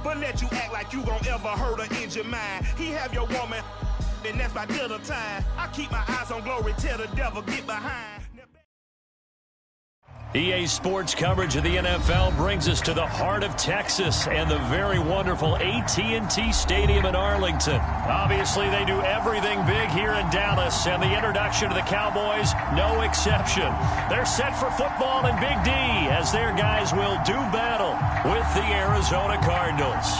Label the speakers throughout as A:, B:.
A: But let you act like you gon' ever hurt or injure mine. He have your woman, and that's by dinner time. I keep my eyes on glory till the devil get behind.
B: EA Sports coverage of the NFL brings us to the heart of Texas and the very wonderful AT&T Stadium in Arlington. Obviously, they do everything big here in Dallas, and the introduction to the Cowboys, no exception. They're set for football in Big D as their guys will do battle with the Arizona Cardinals.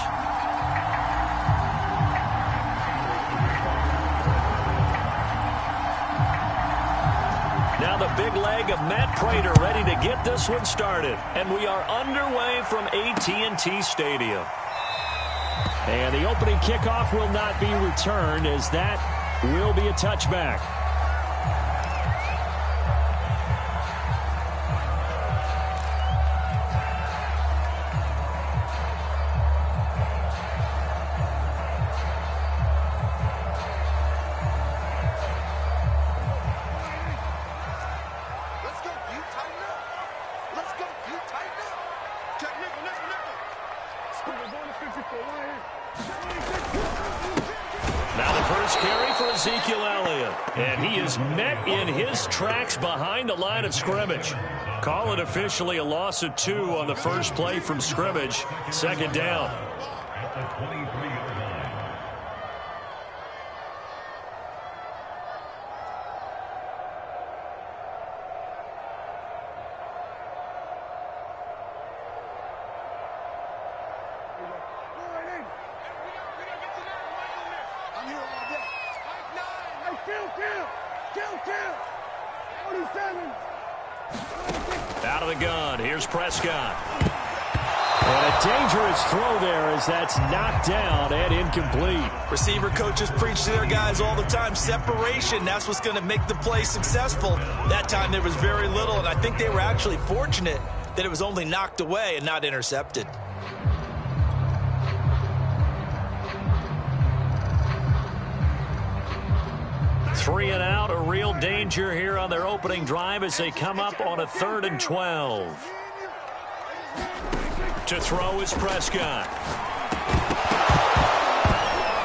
B: Now the big leg of Matt Prater ready to get this one started. And we are underway from AT&T Stadium. And the opening kickoff will not be returned, as that will be a touchback. And he is met in his tracks behind the line of scrimmage. Call it officially a loss of 2 on the first play from scrimmage. Second down. Out of the gun, here's Prescott. And a dangerous throw there as that's knocked down and incomplete.
C: Receiver coaches preach to their guys all the time. Separation, that's what's going to make the play successful. That time there was very little, and I think they were actually fortunate that it was only knocked away and not intercepted.
B: Three and out, a real danger here on their opening drive as they come up on a 3rd and 12. To throw is Prescott.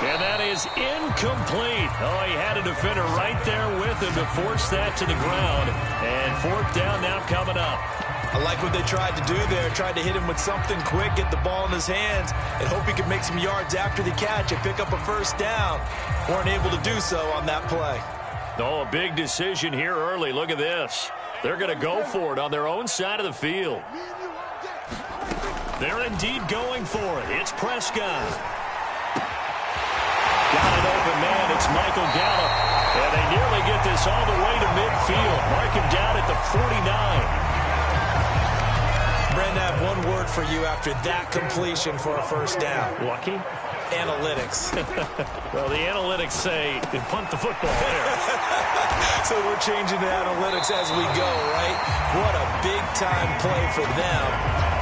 B: And that is incomplete. Oh, he had a defender right there with him to force that to the ground. And 4th down now coming up.
C: I like what they tried to do there. Tried to hit him with something quick, get the ball in his hands, and hope he could make some yards after the catch and pick up a 1st down. Weren't able to do so on that play.
B: Oh, a big decision here early. Look at this. They're going to go for it on their own side of the field. They're indeed going for it. It's Prescott. Got an open man. It's Michael Gallup. And they nearly get this all the way to midfield. Mark him down at the 49.
C: Brandon, I have one word for you after that completion for a 1st down.
B: Lucky?
C: Analytics.
B: Well, the analytics say punt the football there.
C: So we're changing the analytics as we go, right? What a big-time play for them,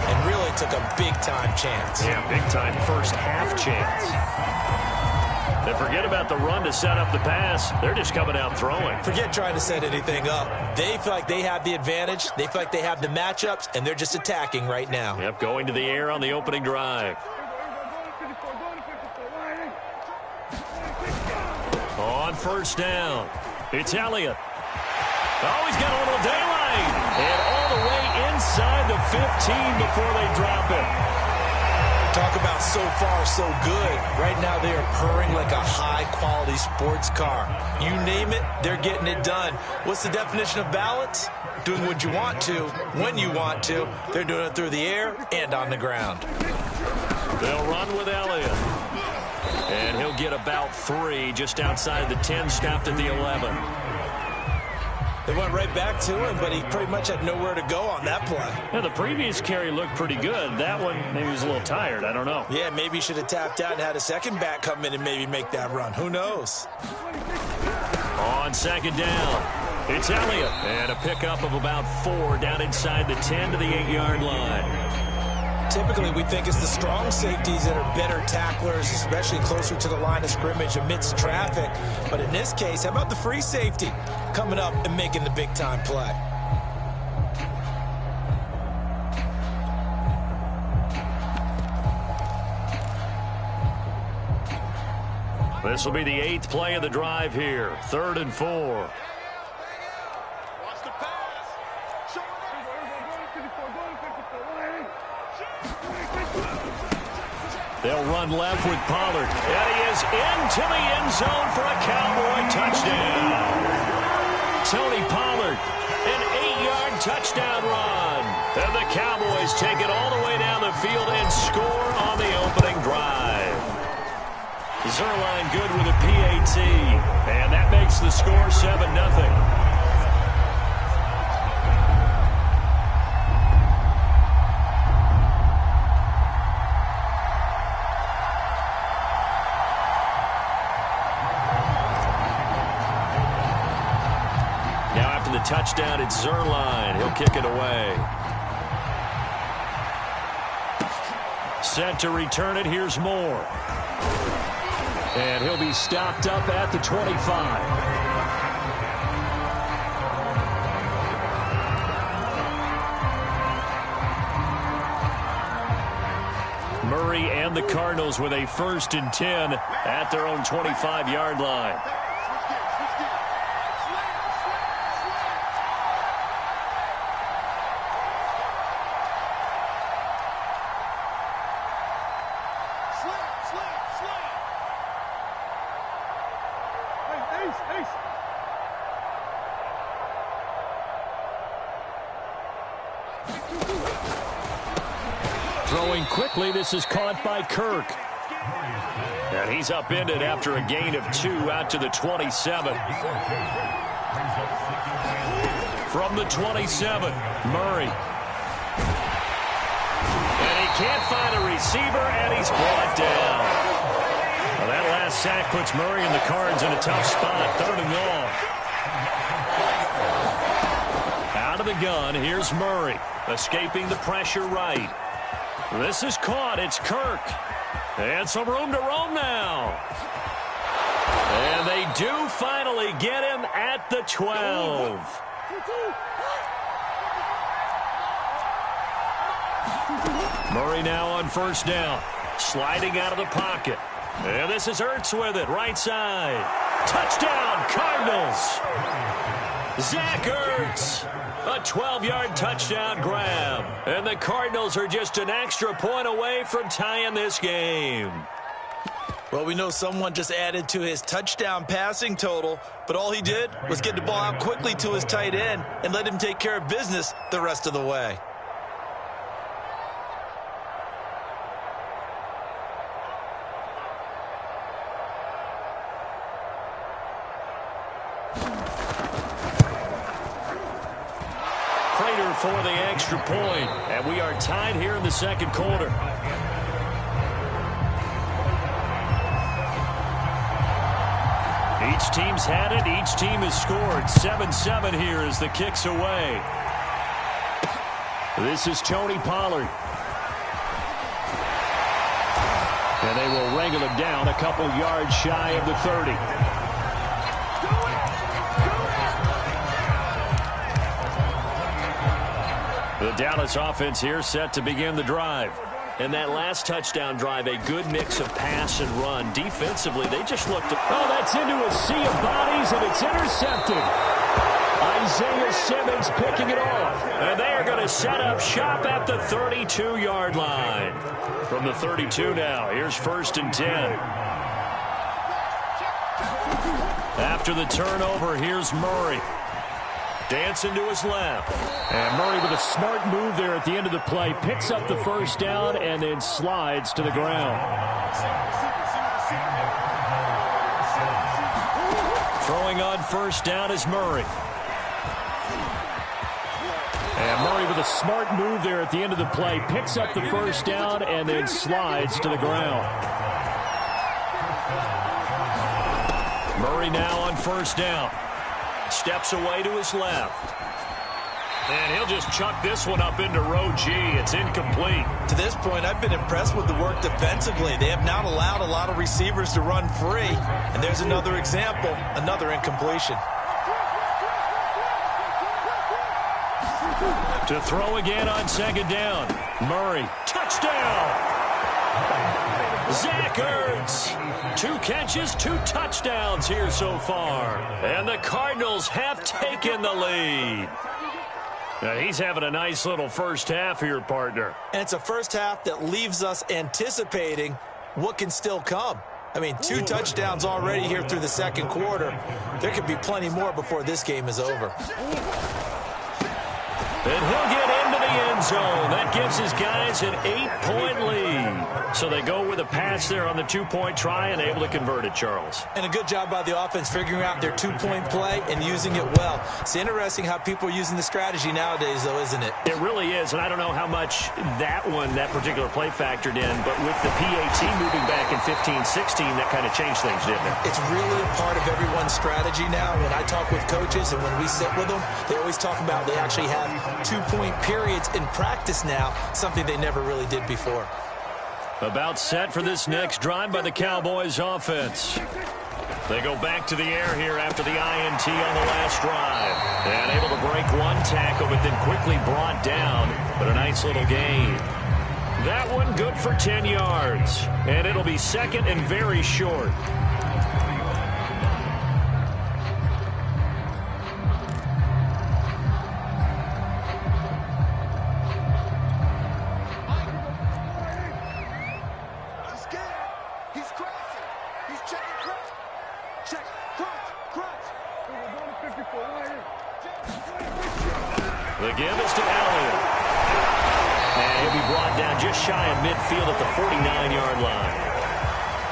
C: and really took a big-time chance.
B: Yeah, big-time first half chance. And forget about the run to set up the pass. They're just coming out throwing.
C: Forget trying to set anything up. They feel like they have the advantage. They feel like they have the matchups, and they're just attacking right now.
B: Yep, going to the air on the opening drive. On 1st down, it's Elliott. Oh, he's got a little daylight. And all the way inside the 15 before they drop it.
C: Talk about so far so good. Right now they are purring like a high-quality sports car. You name it, they're getting it done. What's the definition of balance? Doing what you want to, when you want to. They're doing it through the air and on the ground.
B: They'll run with Elliott. And he'll get about 3 just outside the 10, stopped at the 11.
C: They went right back to him, but he pretty much had nowhere to go on that play.
B: Yeah, the previous carry looked pretty good. That one, maybe he was a little tired. I don't know.
C: Yeah, maybe he should have tapped out and had a second back come in and maybe make that run. Who knows?
B: On 2nd down, it's Elliott. And a pickup of about 4 down inside the 10 to the 8-yard line.
C: Typically, we think it's the strong safeties that are better tacklers, especially closer to the line of scrimmage amidst traffic. But in this case, how about the free safety coming up and making the big-time play?
B: This will be the 8th play of the drive here. 3rd and 4. They'll run left with Pollard. And he is into the end zone for a Cowboy touchdown. Tony Pollard, an 8-yard touchdown run. And the Cowboys take it all the way down the field and score on the opening drive. Zerline good with a PAT. And that makes the score 7-0. Touchdown, it's Zerline. He'll kick it away. Set to return it. Here's Moore. And he'll be stopped up at the 25. Murray and the Cardinals with a 1st and 10 at their own 25-yard line. Throwing quickly, this is caught by Kirk. And he's upended after a gain of 2 out to the 27. From the 27, Murray. And he can't find a receiver, and he's brought down. Well, that last sack puts Murray and the Cards in a tough spot, 3rd and long. Out of the gun, here's Murray, escaping the pressure right. This is caught. It's Kirk. And some room to roam now. And they do finally get him at the 12. Murray now on 1st down. Sliding out of the pocket. And this is Ertz with it. Right side. Touchdown, Cardinals. Zach Ertz. A 12-yard touchdown grab. And the Cardinals are just an extra point away from tying this game.
C: Well, we know someone just added to his touchdown passing total, but all he did was get the ball out quickly to his tight end and let him take care of business the rest of the way.
B: For the extra point, and we are tied here in the 2nd quarter. Each team's had it. Each team has scored. 7-7 here as the kick's away. This is Tony Pollard. And they will wrangle him down a couple yards shy of the 30. The Dallas offense here set to begin the drive. And that last touchdown drive, a good mix of pass and run. Defensively, they just looked... Oh, that's into a sea of bodies, and it's intercepted. Isaiah Simmons picking it off. And they are going to set up shop at the 32-yard line. From the 32 now, here's 1st and 10. After the turnover, here's Murray. Dancing to his left. And Murray with a smart move there at the end of the play. Picks up the 1st down and then slides to the ground. Throwing on 1st down is Murray. And Murray with a smart move there at the end of the play. Picks up the 1st down and then slides to the ground. Murray now on 1st down. Steps away to his left. And he'll just chuck this one up into row G. It's incomplete.
C: To this point, I've been impressed with the work defensively. They have not allowed a lot of receivers to run free. And there's another example, another incompletion.
B: To throw again on 2nd down. Murray, touchdown! Zach Ertz. 2 catches, 2 touchdowns here so far. And the Cardinals have taken the lead. Now he's having a nice little first half here, partner.
C: And it's a first half that leaves us anticipating what can still come. I mean, 2 touchdowns already here through the second quarter. There could be plenty more before this game is over.
B: And he'll get into the end zone. That gives his guys an 8-point lead. So they go with a pass there on the 2-point try and able to convert it, Charles.
C: And a good job by the offense figuring out their 2-point play and using it well. It's interesting how people are using the strategy nowadays, though, isn't it?
B: It really is, and I don't know how much that particular play factored in, but with the PAT moving back in 15-16, that kind of changed things, didn't it?
C: It's really a part of everyone's strategy now. When I talk with coaches and when we sit with them, they always talk about they actually have 2-point periods in practice now, something they never really did before.
B: About set for this next drive by the Cowboys offense. They go back to the air here after the INT on the last drive. And able to break 1 tackle, but then quickly brought down. But a nice little gain. That one good for 10 yards. And it'll be second and very short. The give is to Elliott. And he'll be brought down just shy of midfield at the 49-yard line.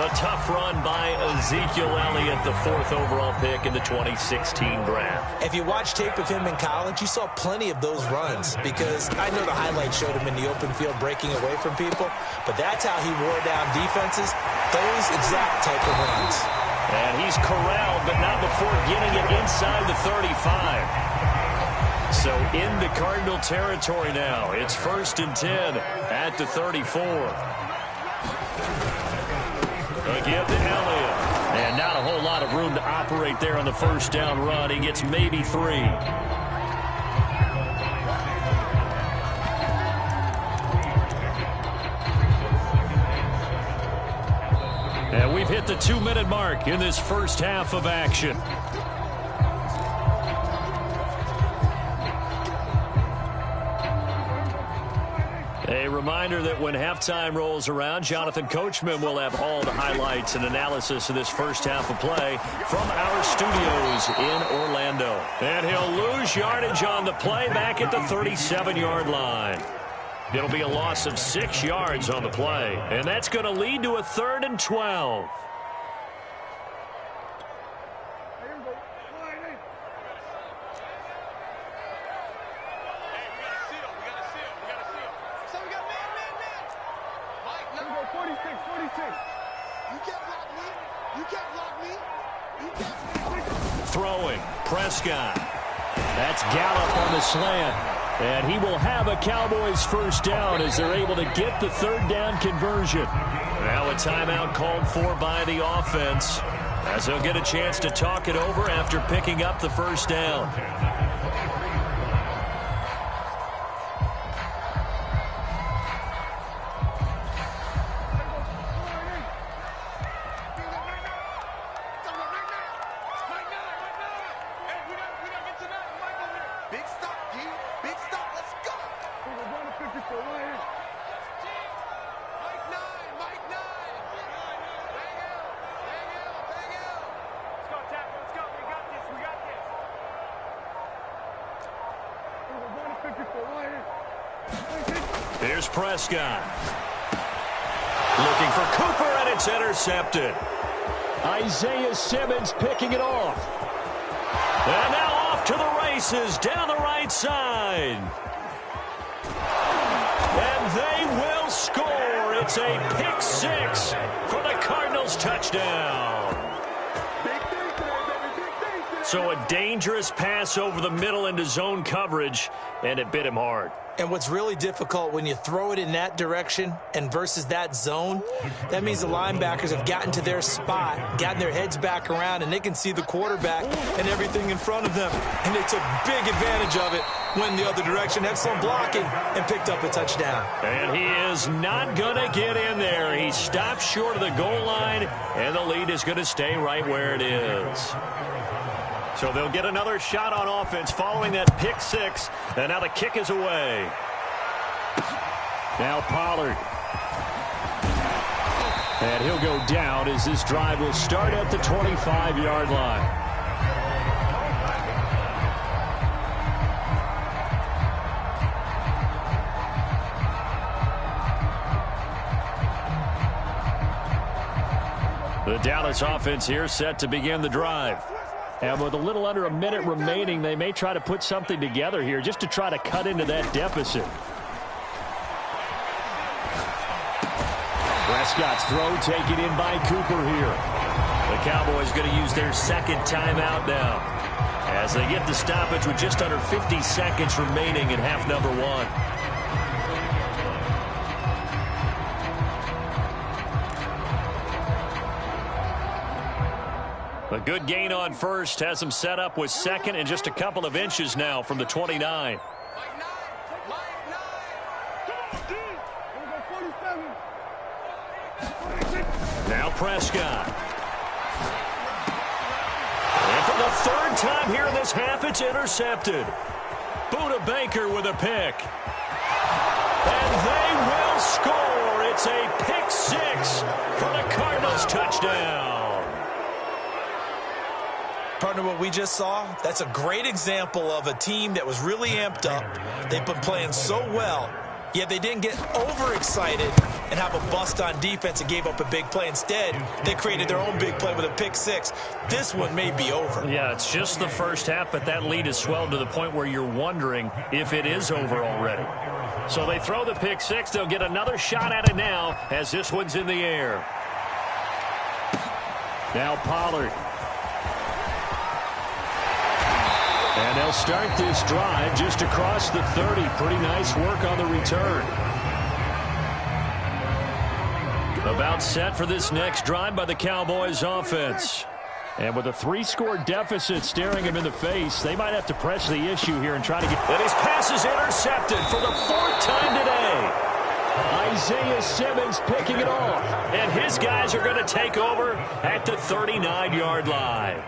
B: A tough run by Ezekiel Elliott, the 4th overall pick in the 2016 draft.
C: If you watch tape of him in college, you saw plenty of those runs because I know the highlights showed him in the open field breaking away from people, but that's how he wore down defenses, those exact type of runs.
B: And he's corralled, but not before getting it inside the 35. So into Cardinal territory now. It's 1st and 10 at the 34. Again to Elliott. And not a whole lot of room to operate there on the first down run. He gets maybe 3. And we've hit the 2-minute mark in this first half of action. A reminder that when halftime rolls around, Jonathan Coachman will have all the highlights and analysis of this first half of play from our studios in Orlando. And he'll lose yardage on the play back at the 37-yard line. It'll be a loss of 6 yards on the play, and that's going to lead to a 3rd and 12. Throwing, Prescott. That's Gallup on the slant. And he will have a Cowboys first down as they're able to get the 3rd down conversion. Now a timeout called for by the offense as they'll get a chance to talk it over after picking up the first down. Here's Prescott. Looking for Cooper, and it's intercepted. Isaiah Simmons picking it off. And now off to the races down the right side. And they will score. It's a pick 6 for the Cardinals touchdown. So a dangerous pass over the middle into zone coverage, and it bit him hard.
C: And what's really difficult when you throw it in that direction and versus that zone, that means the linebackers have gotten to their spot, gotten their heads back around, and they can see the quarterback and everything in front of them. And they took big advantage of it, went the other direction, excellent blocking, and picked up a touchdown.
B: And he is not going to get in there. He stopped short of the goal line, and the lead is going to stay right where it is. So they'll get another shot on offense following that pick six, and now the kick is away. Now Pollard. And he'll go down as this drive will start at the 25-yard line. The Dallas offense here set to begin the drive. And with a little under a minute remaining, they may try to put something together here just to try to cut into that deficit. Prescott's throw taken in by Cooper here. The Cowboys going to use their second timeout now as they get the stoppage with just under 50 seconds remaining in half number one. A good gain on first has them set up with second and just a couple of inches now from the 29. Now Prescott. And for the third time here in this half, it's intercepted. Buda Baker with a pick. And they will score. It's a pick six for the Cardinals touchdown.
C: Partner, what we just saw, that's a great example of a team that was really amped up. They've been playing so well, yet they didn't get overexcited and have a bust on defense and gave up a big play. Instead, they created their own big play with a pick six. This one may be over.
B: Yeah, it's just the first half, but that lead has swelled to the point where you're wondering if it is over already. So they throw the pick six. They'll get another shot at it now as this one's in the air. Now Pollard. And they'll start this drive just across the 30. Pretty nice work on the return. About set for this next drive by the Cowboys offense. And with a 3-score deficit staring him in the face, they might have to press the issue here and try to get... And his pass is intercepted for the 4th time today. Isaiah Simmons picking it off. And his guys are going to take over at the 39-yard line.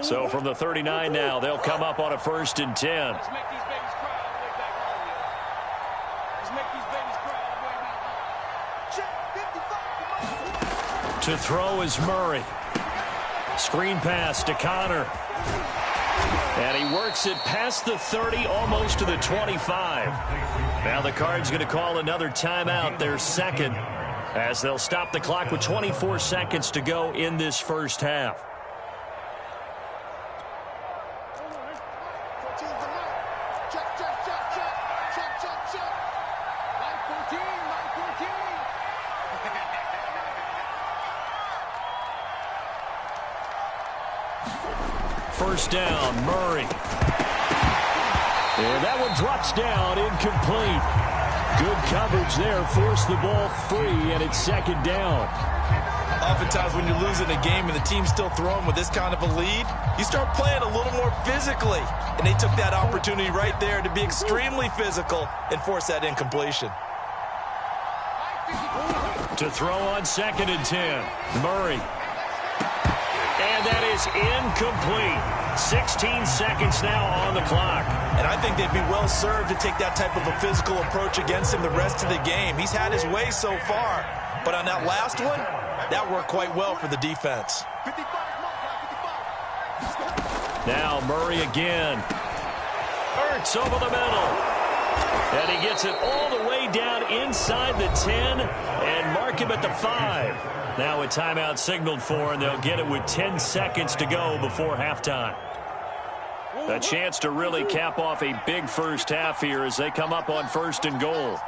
B: So from the 39 now, they'll come up on a 1st and 10. To throw is Murray. Screen pass to Connor. And he works it past the 30, almost to the 25. Now the Cards going to call another timeout, their second, as they'll stop the clock with 24 seconds to go in this first half. First down, Murray. And that one drops down, incomplete. Good coverage there, forced the ball free, and it's 2nd down.
C: Oftentimes when you're losing a game and the team's still throwing with this kind of a lead, you start playing a little more physically. And they took that opportunity right there to be extremely physical and force that incompletion.
B: To throw on 2nd and 10, Murray. And that is incomplete. 16 seconds now on the clock.
C: And I think they'd be well served to take that type of a physical approach against him the rest of the game. He's had his way so far. But on that last one, that worked quite well for the defense.
B: Now Murray again. Ertz over the middle. And he gets it all the way down inside the 10 and mark him at the 5. Now a timeout signaled for, and they'll get it with 10 seconds to go before halftime. A chance to really cap off a big first half here as they come up on 1st and goal.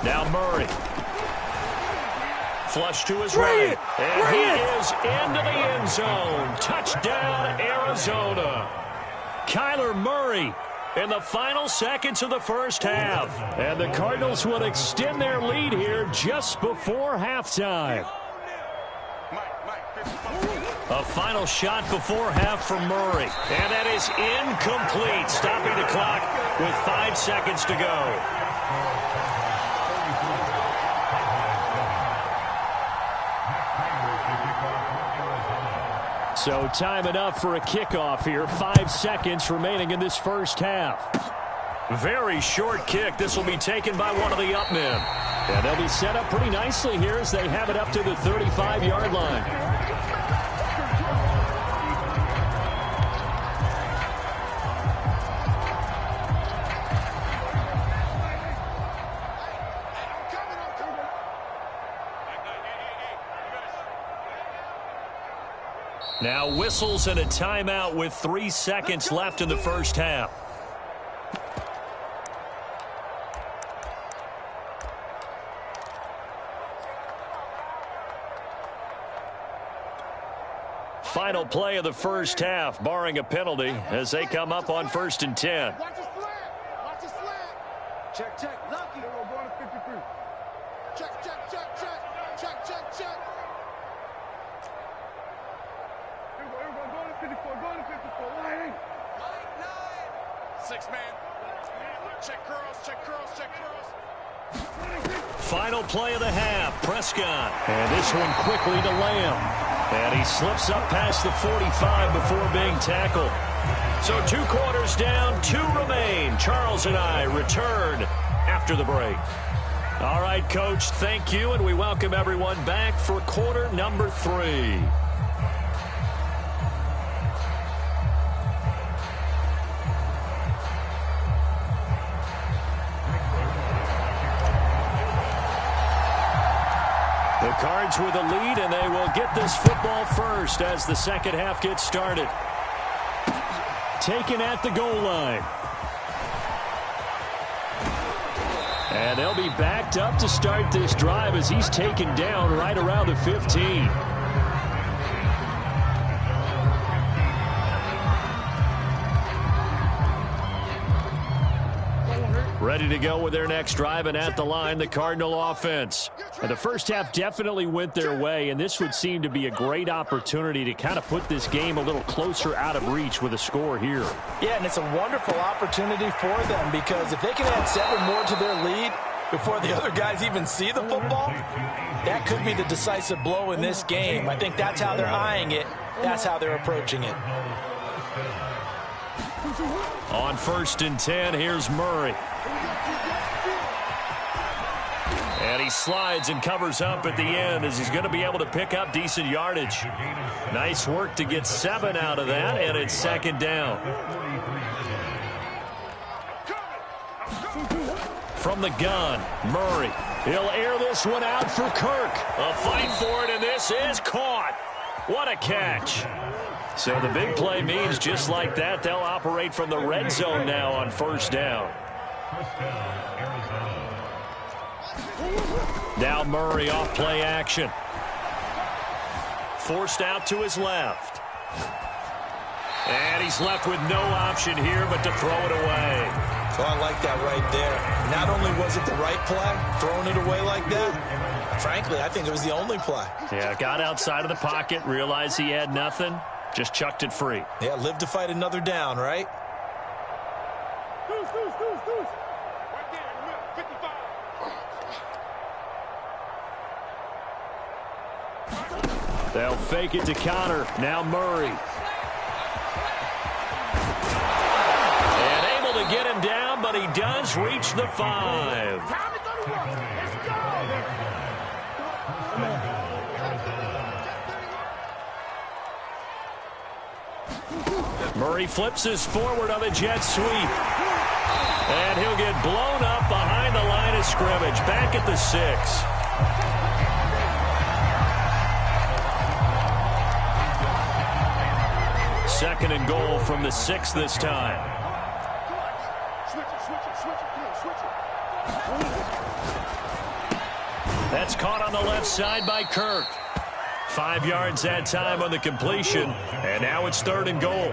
B: Now Murray. Flush to his right. And he is into the end zone. Touchdown, Arizona. Kyler Murray in the final seconds of the first half. And the Cardinals will extend their lead here just before halftime. A final shot before half for Murray. And that is incomplete, stopping the clock with 5 seconds to go. So time enough for a kickoff here. 5 seconds remaining in this first half. Very short kick. This will be taken by one of the up men. And they'll be set up pretty nicely here as they have it up to the 35-yard line. Now whistles and a timeout with 3 seconds left in the first half. Final play of the first half, barring a penalty, as they come up on 1st and 10.
D: Watch the slant. Watch the slant. Check, check. Lucky. We're going to 53. Check, check, check, check. Check, check, check. Here we go. Going to 54. Going to 54. Line 6 man. Check curls. Check curls. Check curls.
B: Final play of the half, Prescott. And this one quickly to Lamb. And he slips up past the 45 before being tackled. So 2 quarters down, 2 remain. Charles and I return after the break. All right, Coach, thank you, and we welcome everyone back for quarter number 3. The Cards with a lead, and they will get this football first as the second half gets started. Taken at the goal line. And they'll be backed up to start this drive as he's taken down right around the 15. Ready to go with their next drive, and at the line, the Cardinal offense. And the first half definitely went their way, and this would seem to be a great opportunity to kind of put this game a little closer out of reach with a score here.
C: Yeah, and it's a wonderful opportunity for them, because if they can add 7 more to their lead before the other guys even see the football, that could be the decisive blow in this game. I think that's how they're eyeing it. That's how they're approaching it.
B: On 1st and 10, here's Murray. And he slides and covers up at the end as he's going to be able to pick up decent yardage. Nice work to get 7 out of that, and it's 2nd down. From the gun, Murray. He'll air this one out for Kirk. A fight for it, and this is caught. What a catch. So the big play means just like that, they'll operate from the red zone now on 1st down. Now Murray off play action. Forced out to his left. And he's left with no option here but to throw it away.
C: So I like that right there. Not only was it the right play, throwing it away like that, frankly, I think it was the only play.
B: Yeah, got outside of the pocket, realized he had nothing, just chucked it free.
C: Yeah, live to fight another down, right?
B: They'll fake it to counter. Now Murray. And able to get him down, but he does reach the 5. Murray flips his forward on the jet sweep. And he'll get blown up behind the line of scrimmage. Back at the 6. Second and goal from the 6 this time. That's caught on the left side by Kirk. 5 yards that time on the completion. And now it's 3rd and goal.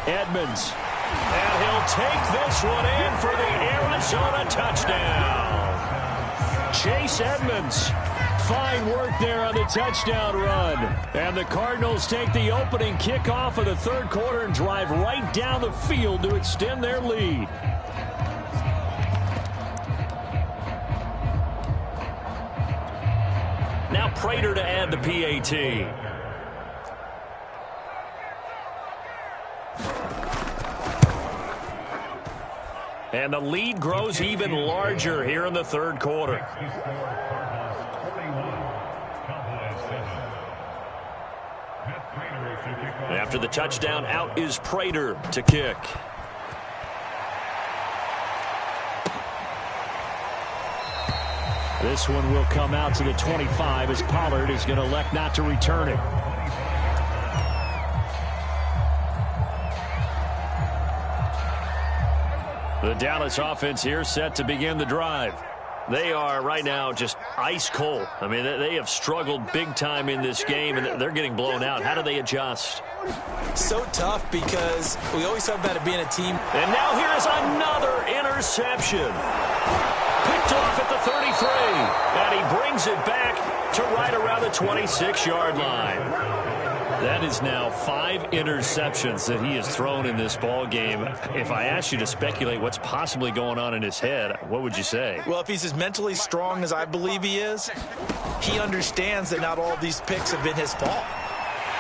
B: Edmonds. And he'll take this one in for the Arizona touchdown. Chase Edmonds. Fine work there on the touchdown run. And the Cardinals take the opening kickoff of the 3rd quarter and drive right down the field to extend their lead. Now Prater to add the PAT. And the lead grows even larger here in the 3rd quarter. After the touchdown, out is Prater to kick. This one will come out to the 25 as Pollard is going to elect not to return it. The Dallas offense here set to begin the drive. They are right now just ice cold. I mean, they have struggled big time in this game, and they're getting blown out. How do they adjust?
C: So tough because we always talk about it being a team.
B: And now here's another interception. Picked off at the 33, and he brings it back to right around the 26-yard line. That is now 5 interceptions that he has thrown in this ball game. If I asked you to speculate what's possibly going on in his head, what would you say?
C: Well, if he's as mentally strong as I believe he is, he understands that not all of these picks have been his fault.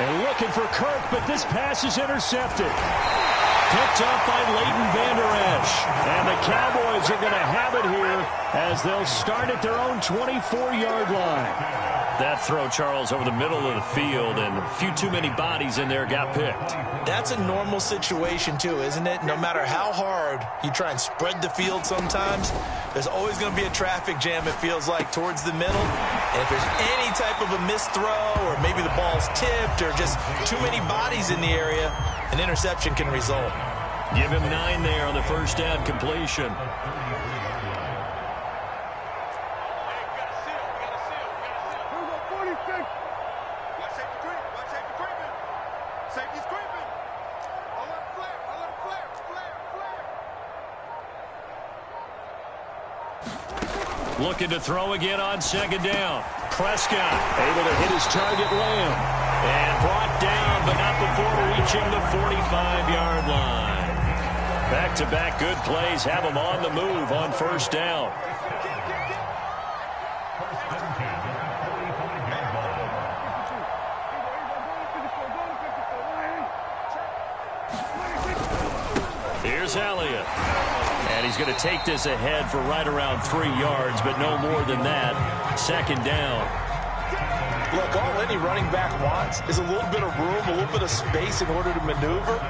B: And looking for Kirk, but this pass is intercepted. Picked up by Leighton Vander Esch. And the Cowboys are going to have it here as they'll start at their own 24-yard line. That throw, Charles, over the middle of the field, and a few too many bodies in there got picked.
C: That's a normal situation, too, isn't it? No matter how hard you try and spread the field sometimes, there's always going to be a traffic jam, it feels like, towards the middle. And if there's any type of a missed throw, or maybe the ball's tipped, or just too many bodies in the area, an interception can result.
B: Give him 9 there on the first down completion. Looking to throw again on 2nd down. Prescott able to hit his target, Lamb. And brought down, but not before reaching the 45-yard line. Back-to-back good plays have him on the move on 1st down. Here's Elliott. And he's going to take this ahead for right around 3 yards, but no more than that. 2nd down.
C: Look, all any running back wants is a little bit of room, a little bit of space in order to maneuver.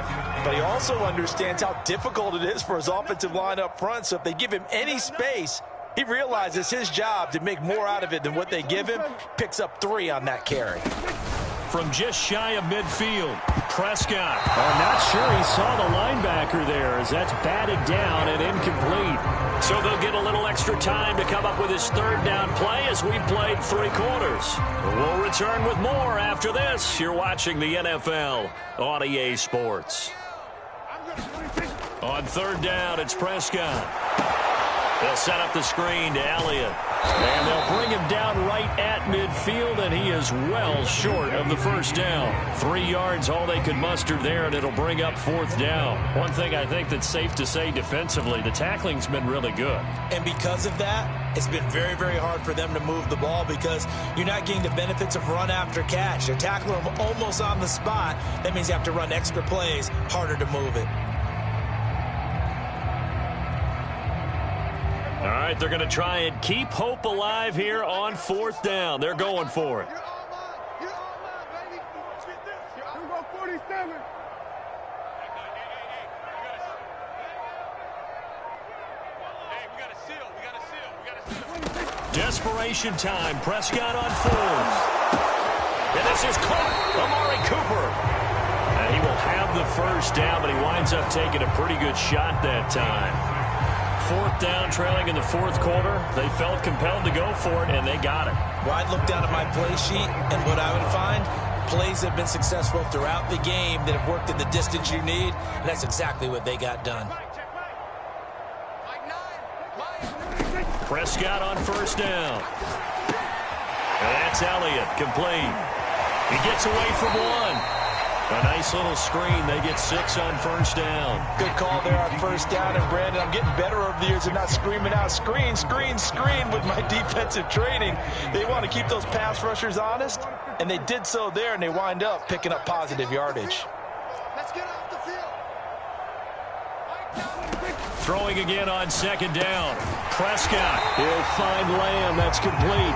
C: But he also understands how difficult it is for his offensive line up front. So if they give him any space, he realizes his job to make more out of it than what they give him. Picks up 3 on that carry.
B: From just shy of midfield, Prescott. I'm not sure he saw the linebacker there as that's batted down and incomplete. So they'll get a little extra time to come up with his 3rd down play as we've played 3 quarters. We'll return with more after this. You're watching the NFL on EA Sports. On 3rd down, it's Prescott. They'll set up the screen to Elliott. And they'll bring him down right at midfield, and he is well short of the 1st down. 3 yards, all they could muster there, and it'll bring up 4th down. One thing I think that's safe to say defensively, the tackling's been really good.
C: And because of that, it's been very, very hard for them to move the ball because you're not getting the benefits of run after catch. They're tackling them almost on the spot. That means you have to run extra plays, harder to move it.
B: All right, they're going to try and keep hope alive here on 4th down. They're going for it. Desperation time. Prescott on fourth. And this is caught. Amari Cooper. And he will have the first down, but he winds up taking a pretty good shot that time. Fourth down, trailing in the fourth quarter. They felt compelled to go for it, and they got it.
C: Well, I'd look down at my play sheet, and what I would find, plays have been successful throughout the game that have worked at the distance you need, and that's exactly what they got done.
B: Prescott on first down. And that's Elliott, complete. He gets away from one. A nice little screen. They get 6 on first down.
C: Good call there on first down. And, Brandon, I'm getting better over the years of not screaming out, screen, screen, screen with my defensive training. They want to keep those pass rushers honest, and they did so there, and they wind up picking up positive yardage.
D: Let's get off the field.
B: Throwing again on second down. Prescott. He'll find Lamb. That's complete.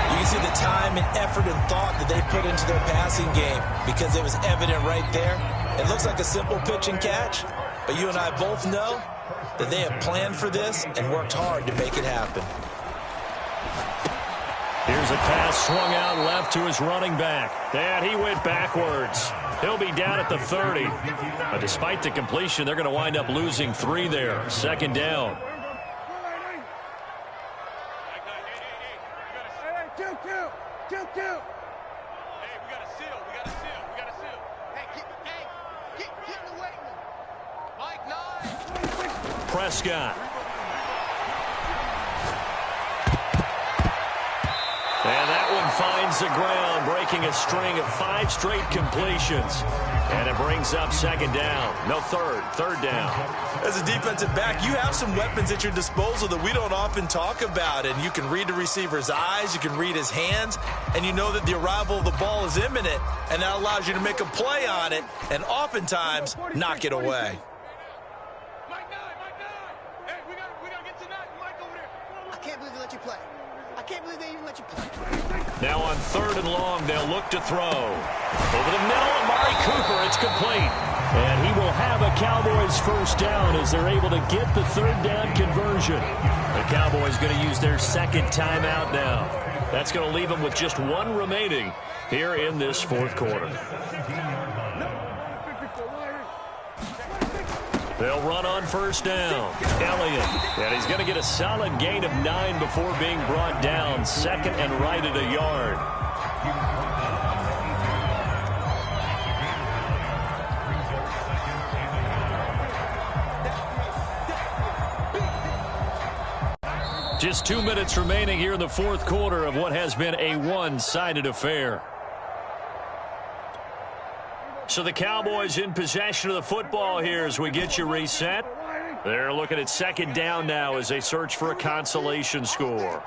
C: You can see the time and effort and thought that they put into their passing game because it was evident right there. It looks like a simple pitch and catch, but you and I both know that they have planned for this and worked hard to make it happen.
B: Here's a pass swung out left to his running back. And he went backwards. He'll be down at the 30. But despite the completion, they're going to wind up losing 3 there. Second down. Prescott. And that one finds the ground, breaking a string of 5 straight completions. And it brings up second down. No, third down.
C: As a defensive back, you have some weapons at your disposal that we don't often talk about. And you can read the receiver's eyes, you can read his hands, and you know that the arrival of the ball is imminent. And that allows you to make a play on it and oftentimes knock it away.
B: Now on third and long, they'll look to throw. Over the middle, Amari Cooper, it's complete. And he will have a Cowboys first down as they're able to get the third down conversion. The Cowboys going to use their second timeout now. That's going to leave them with just 1 remaining here in this fourth quarter. They'll run on first down. Elliott. And he's going to get a solid gain of 9 before being brought down. Second and right at a yard. Just 2 minutes remaining here in the fourth quarter of what has been a one-sided affair. So the Cowboys in possession of the football here as we get you reset. They're looking at second down now as they search for a consolation score.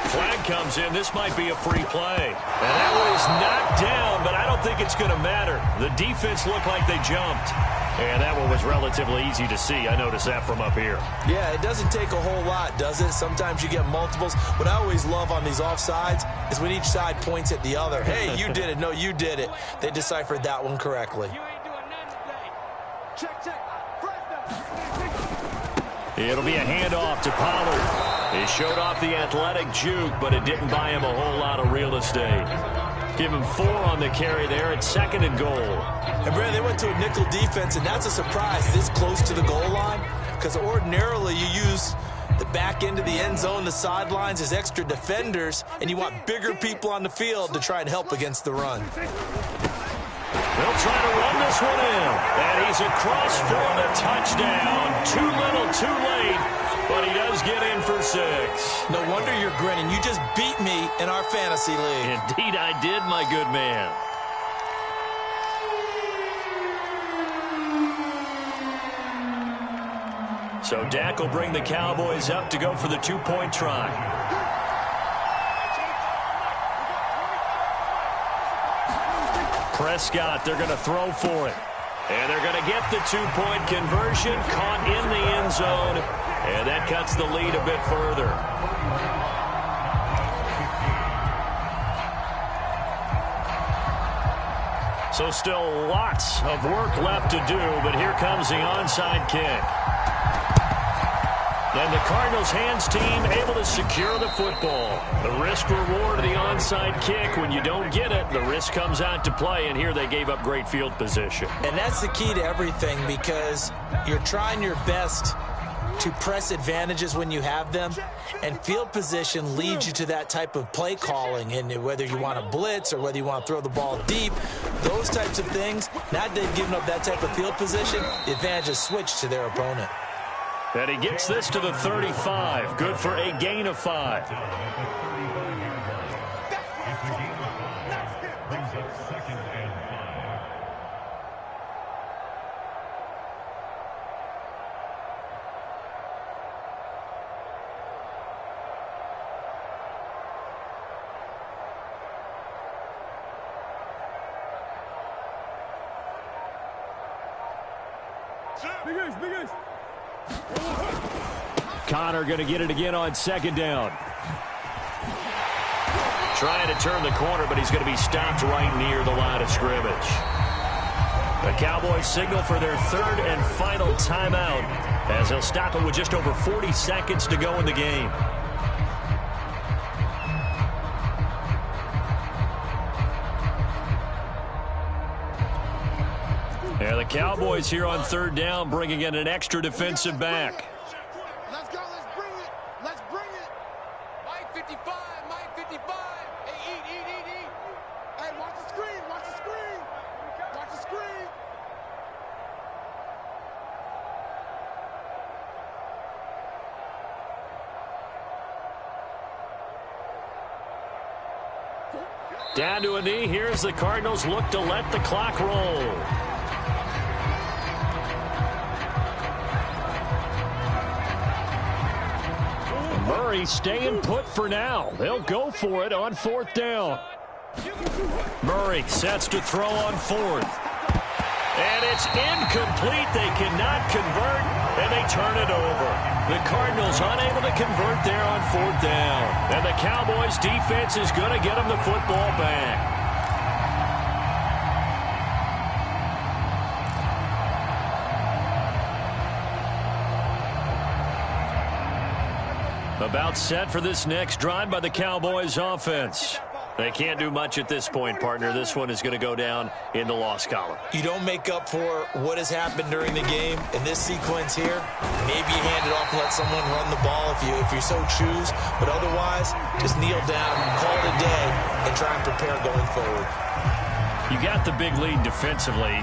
B: Flag comes in. This might be a free play. And that one is knocked down, but I don't think it's going to matter. The defense looked like they jumped. And that one was relatively easy to see. I noticed that from up here.
C: Yeah, it doesn't take a whole lot, does it? Sometimes you get multiples. What I always love on these offsides is when each side points at the other. Hey, you did it. No, you did it. They deciphered that one correctly.
B: It'll be a handoff to Pollard. He showed off the athletic juke, but it didn't buy him a whole lot of real estate. Give him 4 on the carry there at second and goal.
C: And, Brad, they went to a nickel defense, and that's a surprise this close to the goal line because ordinarily you use the back end of the end zone, the sidelines as extra defenders, and you want bigger people on the field to try and help against the run.
B: They'll try to run this one in. And he's across for the touchdown. Too little, too late. But he does get in for 6.
C: No wonder you're grinning. You just beat me in our fantasy league.
B: Indeed I did, my good man. So Dak will bring the Cowboys up to go for the 2-point try. Prescott, they're going to throw for it. And they're going to get the 2-point conversion, caught in the end zone, and that cuts the lead a bit further. So still lots of work left to do, but here comes the onside kick. And the Cardinals hands team able to secure the football. The risk reward of the onside kick. When you don't get it, the risk comes out to play, and here they gave up great field position.
C: And that's the key to everything, because you're trying your best to press advantages when you have them, and field position leads you to that type of play calling. And whether you want to blitz or whether you want to throw the ball deep, those types of things, now that they've given up that type of field position, the advantage is switched to their opponent.
B: And he gets this to the 35. Good for a gain of 5.
D: Big Ace.
B: Connor going to get it again on second down. Trying to turn the corner, but he's going to be stopped right near the line of scrimmage. The Cowboys signal for their third and final timeout, as they'll stop it with just over 40 seconds to go in the game. Yeah, the Cowboys here on third down, bringing in an extra defensive back.
D: Let's go, let's bring it. Mike 55. Hey, eat. Hey, watch the screen. Watch the screen.
B: Down to a knee. Here's the Cardinals look to let the clock roll. Murray staying put for now. They'll go for it on fourth down. Murray sets to throw on fourth. And it's incomplete. They cannot convert, and they turn it over. The Cardinals unable to convert there on fourth down. And the Cowboys defense is going to get them the football back. About set for this next drive by the Cowboys offense. They can't do much at this point, partner. This one is going to go down in the loss column.
C: You don't make up for what has happened during the game. In this sequence here, maybe you hand it off and let someone run the ball if you so choose. But otherwise, just kneel down, call it a day, and try and prepare going forward.
B: You got the big lead defensively,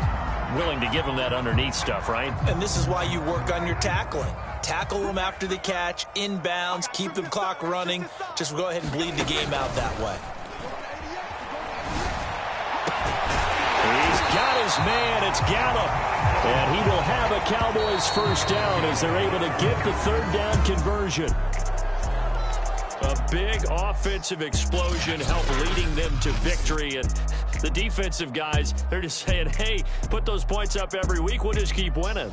B: willing to give them that underneath stuff, right?
C: And this is why you work on your tackling. Tackle them after the catch, inbounds, keep the clock running. Just go ahead and bleed the game out that way.
B: He's got his man. It's Gallup. And he will have a Cowboys first down as they're able to get the third down conversion. A big offensive explosion helped leading them to victory. And the defensive guys, they're just saying, hey, put those points up every week. We'll just keep winning.